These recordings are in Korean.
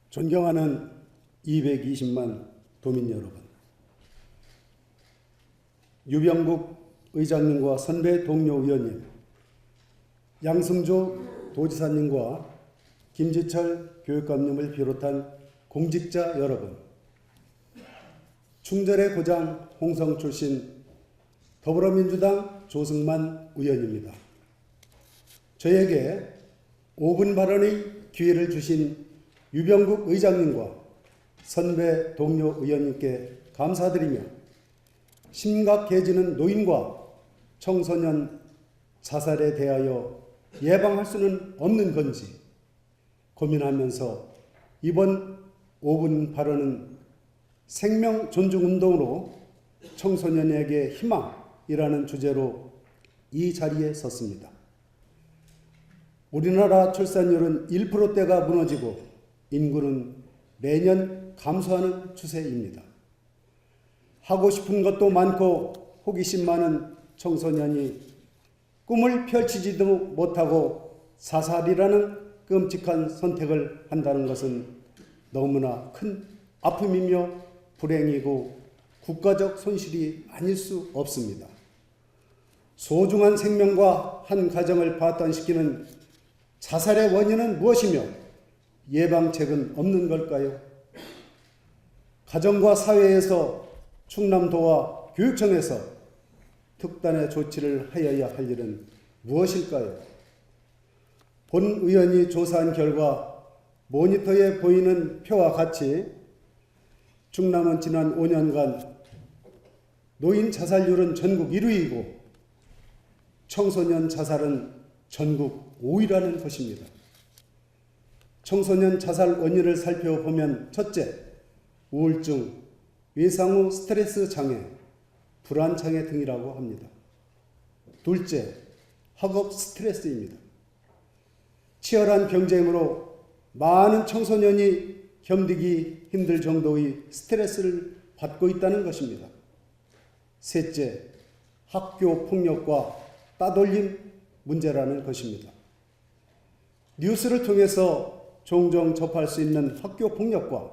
존경하는 220만 도민 여러분, 유병국 의장님과 선배 동료 의원님, 양승조 도지사님과 김지철 교육감님을 비롯한 공직자 여러분, 충절의 고장 홍성 출신 더불어민주당 조승만 의원입니다. 저에게 5분 발언의 기회를 주신 유병국 의장님과 선배 동료 의원님께 감사드리며 심각해지는 노인과 청소년 자살에 대하여 예방할 수는 없는 건지 고민하면서 이번 5분 발언은 생명 존중 운동으로 청소년에게 희망이라는 주제로 이 자리에 섰습니다. 우리나라 출산율은 1%대가 무너지고 인구는 매년 감소하는 추세입니다. 하고 싶은 것도 많고 호기심 많은 청소년이 꿈을 펼치지도 못하고 자살이라는 끔찍한 선택을 한다는 것은 너무나 큰 아픔이며 불행이고 국가적 손실이 아닐 수 없습니다. 소중한 생명과 한 가정을 파탄시키는 자살의 원인은 무엇이며 예방책은 없는 걸까요? 가정과 사회에서 충남도와 교육청에서 특단의 조치를 하여야 할 일은 무엇일까요? 본 의원이 조사한 결과 모니터에 보이는 표와 같이 충남은 지난 5년간 노인 자살률은 전국 1위이고 청소년 자살은 전국 5위라는 것입니다. 청소년 자살 원인을 살펴보면 첫째, 우울증, 외상 후 스트레스 장애, 불안 장애 등이라고 합니다. 둘째, 학업 스트레스입니다. 치열한 경쟁으로 많은 청소년이 견디기 힘들 정도의 스트레스를 받고 있다는 것입니다. 셋째, 학교 폭력과 따돌림 문제라는 것입니다. 뉴스를 통해서 종종 접할 수 있는 학교 폭력과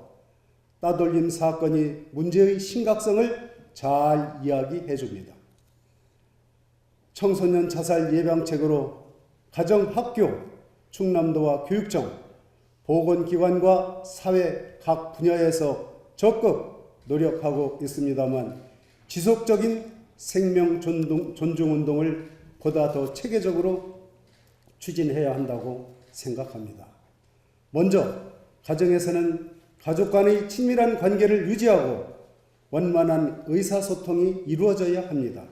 따돌림 사건이 문제의 심각성을 잘 이야기해 줍니다. 청소년 자살 예방책으로 가정, 학교, 충남도와 교육청, 보건기관과 사회 각 분야에서 적극 노력하고 있습니다만 지속적인 생명 존중 운동을 보다 더 체계적으로 추진해야 한다고 생각합니다. 먼저 가정에서는 가족 간의 친밀한 관계를 유지하고 원만한 의사소통이 이루어져야 합니다.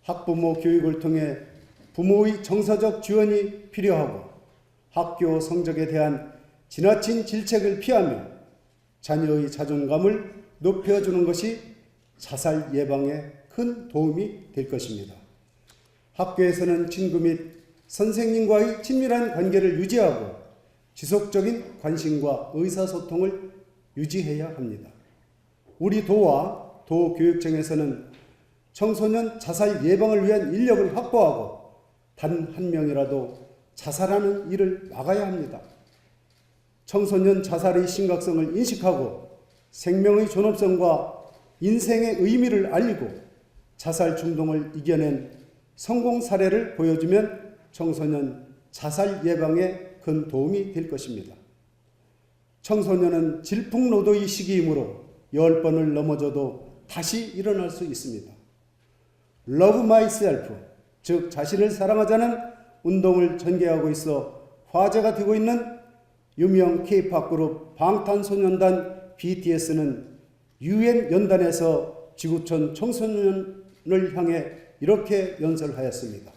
학부모 교육을 통해 부모의 정서적 지원이 필요하고 학교 성적에 대한 지나친 질책을 피하며 자녀의 자존감을 높여주는 것이 자살 예방에 큰 도움이 될 것입니다. 학교에서는 친구 및 선생님과의 친밀한 관계를 유지하고 지속적인 관심과 의사소통을 유지해야 합니다. 우리 도와 도교육청에서는 청소년 자살 예방을 위한 인력을 확보하고 단 한 명이라도 자살하는 일을 막아야 합니다. 청소년 자살의 심각성을 인식하고 생명의 존엄성과 인생의 의미를 알리고 자살 충동을 이겨낸 성공 사례를 보여주면 청소년 자살 예방에 큰 도움이 될 것입니다. 청소년은 질풍노도의 시기이므로 10번을 넘어져도 다시 일어날 수 있습니다. Love myself, 즉 자신을 사랑하자는 운동을 전개하고 있어 화제가 되고 있는 유명 K-POP 그룹 방탄소년단 BTS는 UN 연단에서 지구촌 청소년을 향해 이렇게 연설하였습니다.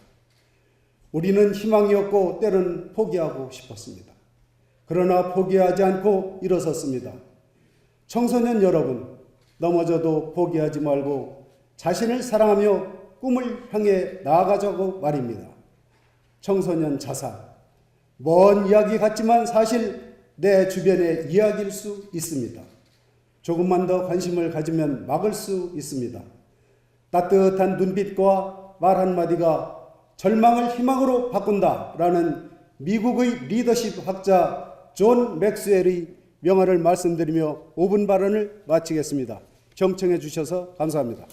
우리는 희망이 없고 때로는 포기하고 싶었습니다. 그러나 포기하지 않고 일어섰습니다. 청소년 여러분, 넘어져도 포기하지 말고 자신을 사랑하며 꿈을 향해 나아가자고 말입니다. 청소년 자살, 먼 이야기 같지만 사실 내 주변의 이야기일 수 있습니다. 조금만 더 관심을 가지면 막을 수 있습니다. 따뜻한 눈빛과 말 한마디가 절망을 희망으로 바꾼다라는 미국의 리더십 학자 존 맥스웰의 명언을 말씀드리며 5분 발언을 마치겠습니다. 경청해 주셔서 감사합니다.